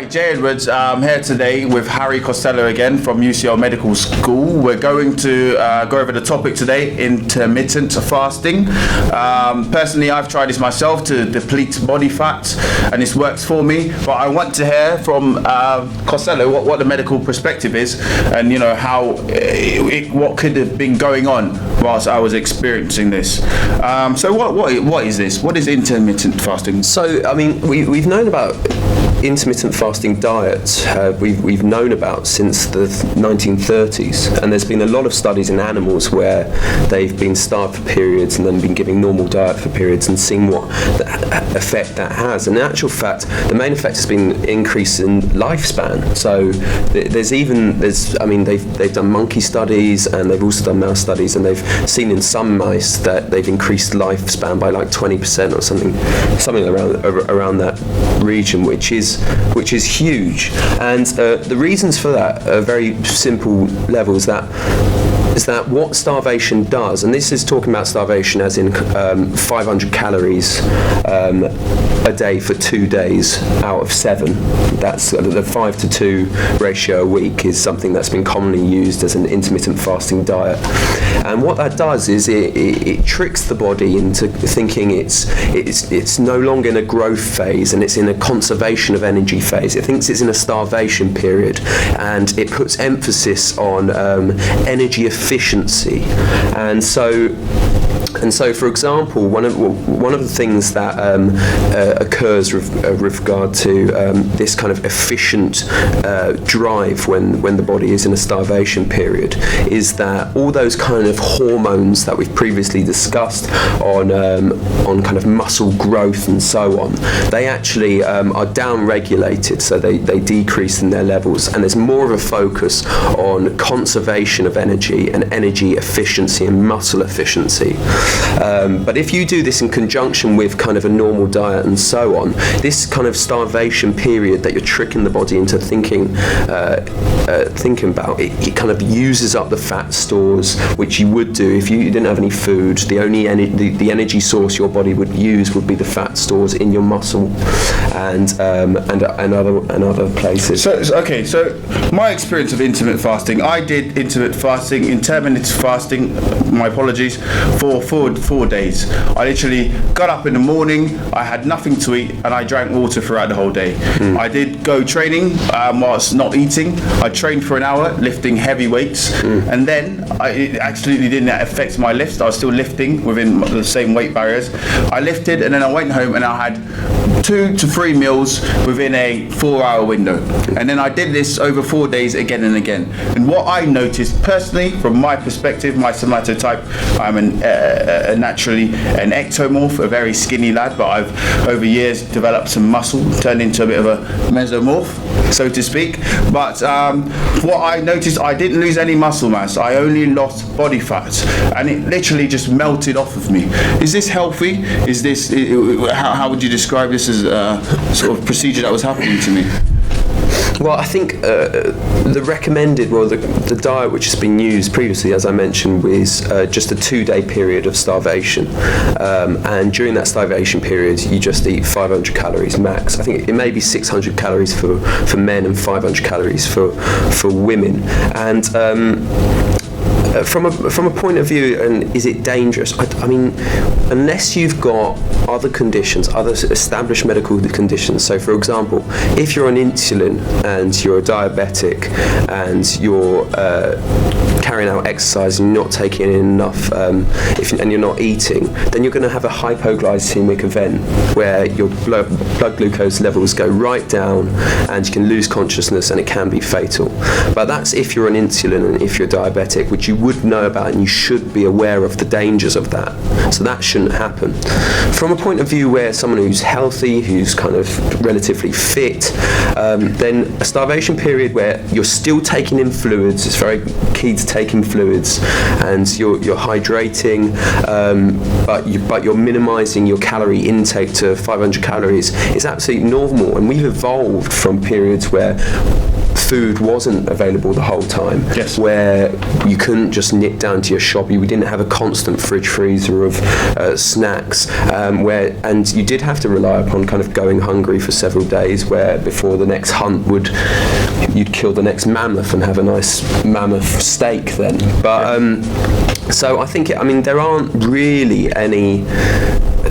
Hi, Jay Edwards. I'm here today with Harry Costello again from UCL Medical School. We're going to go over the topic today, intermittent fasting. Personally, I've tried this myself to deplete body fat, and this works for me. But I want to hear from Costello what the medical perspective is, and how what could have been going on whilst I was experiencing this. So what is this? What is intermittent fasting? So, I mean, we've known about intermittent fasting diets. We've known about since the 1930s, and there's been a lot of studies in animals where they've been starved for periods and then been giving normal diet for periods and seeing what effect that has. And in actual fact, the main effect has been increase in lifespan. So they've done monkey studies and they've also done mouse studies, and they've seen in some mice that they've increased lifespan by like 20% or something around that region, which is huge. And the reasons for that are very simple level. Is that what starvation does, and this is talking about starvation as in 500 calories a day for 2 days out of 7. That's the 5-to-2 ratio a week is something that's been commonly used as an intermittent fasting diet. And what that does is it tricks the body into thinking it's no longer in a growth phase and it's in a conservation of energy phase. It thinks it's in a starvation period, and it puts emphasis on energy efficiency. And so, for example, one of the things that occurs with regard to this kind of efficient drive when the body is in a starvation period is that all those kind of hormones that we've previously discussed on kind of muscle growth and so on, they actually are down-regulated, so they decrease in their levels, and there's more of a focus on conservation of energy and energy efficiency and muscle efficiency. But if you do this in conjunction with kind of a normal diet and so on, this kind of starvation period that you're tricking the body into thinking about, it kind of uses up the fat stores, which you would do if you didn't have any food. The only the energy source your body would use would be the fat stores in your muscle and other places. So my experience of intermittent fasting, I did intermittent fasting, my apologies, for 4 days. I literally got up in the morning, I had nothing to eat, and I drank water throughout the whole day. I did go training whilst not eating. I trained for an hour, lifting heavy weights, and then it absolutely didn't affect my lifts. I was still lifting within the same weight barriers. I lifted, and then I went home and I had 2 to 3 meals within a 4-hour window. And then I did this over 4 days again and again. And what I noticed personally, from my perspective, my somatotype, I'm naturally an ectomorph, a very skinny lad, but I've over years developed some muscle, turned into a bit of a mesomorph, so to speak. But what I noticed, I didn't lose any muscle mass, I only lost body fat, and it literally just melted off of me. Is this healthy? Is this, how would you describe this as a sort of procedure that was happening to me? Well, I think the diet which has been used previously, as I mentioned, was just a 2-day period of starvation. And during that starvation period, you just eat 500 calories max. I think it may be 600 calories for men and 500 calories for women. And from a point of view, and is it dangerous? I mean, unless you've got other conditions, other established medical conditions. So, for example, if you're on insulin and you're a diabetic and you're carrying out exercise and you're not taking in enough, and you're not eating, then you're going to have a hypoglycemic event where your blood glucose levels go right down and you can lose consciousness and it can be fatal. But that's if you're on insulin and if you're diabetic, which you would know about, and you should be aware of the dangers of that. So that shouldn't happen. From a point of view where someone who's healthy, who's kind of relatively fit, then a starvation period where you're still taking in fluids, it's very key to taking fluids, and you're hydrating, but you're minimizing your calorie intake to 500 calories is absolutely normal. And we've evolved from periods where food wasn't available the whole time. Yes. Where you couldn't just nip down to your shop. We didn't have a constant fridge freezer of snacks. And you did have to rely upon kind of going hungry for several days. Where before the next hunt you'd kill the next mammoth and have a nice mammoth steak then. But so I think there aren't really any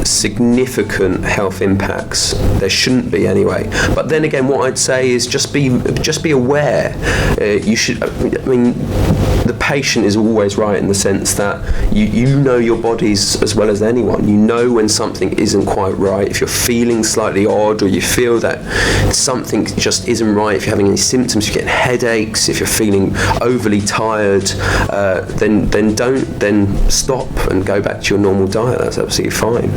significant health impacts. There shouldn't be anyway. But then again, what I'd say is just be aware. You should. The patient is always right in the sense that you know your bodies as well as anyone. You know when something isn't quite right. If you're feeling slightly odd, or you feel that something just isn't right, if you're having any symptoms, if you're getting headaches, if you're feeling overly tired, then stop and go back to your normal diet. That's absolutely fine.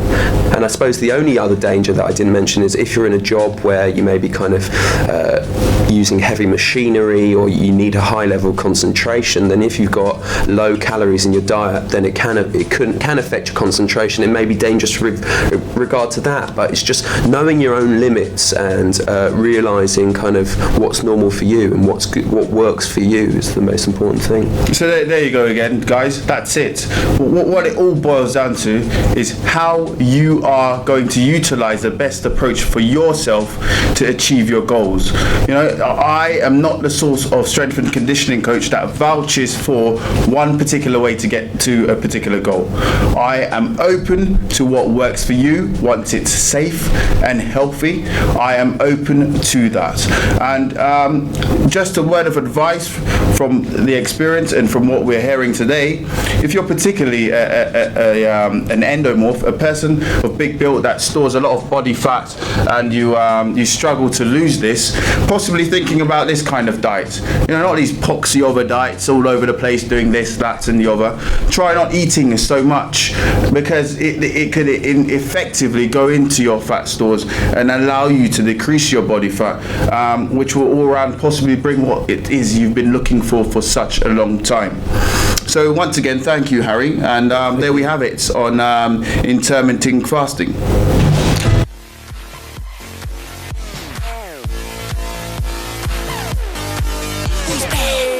And I suppose the only other danger that I didn't mention is if you're in a job where you may be kind of using heavy machinery, or you need a high level of concentration, then if you've got low calories in your diet, then it can affect your concentration. It may be dangerous with regard to that, but it's just knowing your own limits and realising kind of what's normal for you and what works for you is the most important thing. So there you go again, guys. That's it. What it all boils down to is how you are going to utilise the best approach for yourself to achieve your goals. I am not the source of strength and conditioning coach that vouches for one particular way to get to a particular goal. I am open to what works for you once it's safe and healthy. I am open to that. And just a word of advice from the experience and from what we're hearing today, if you're particularly an endomorph, a person of big build that stores a lot of body fat, and you struggle to lose this, possibly thinking about this kind of diet. Not these poxy other diets all over the place doing this, that and the other. Try not eating so much, because it could effectively go into your fat stores and allow you to decrease your body fat, which will all around possibly bring what it is you've been looking for such a long time. So once again, thank you, Harry, and there we have it on intermittent fasting. Who's bad?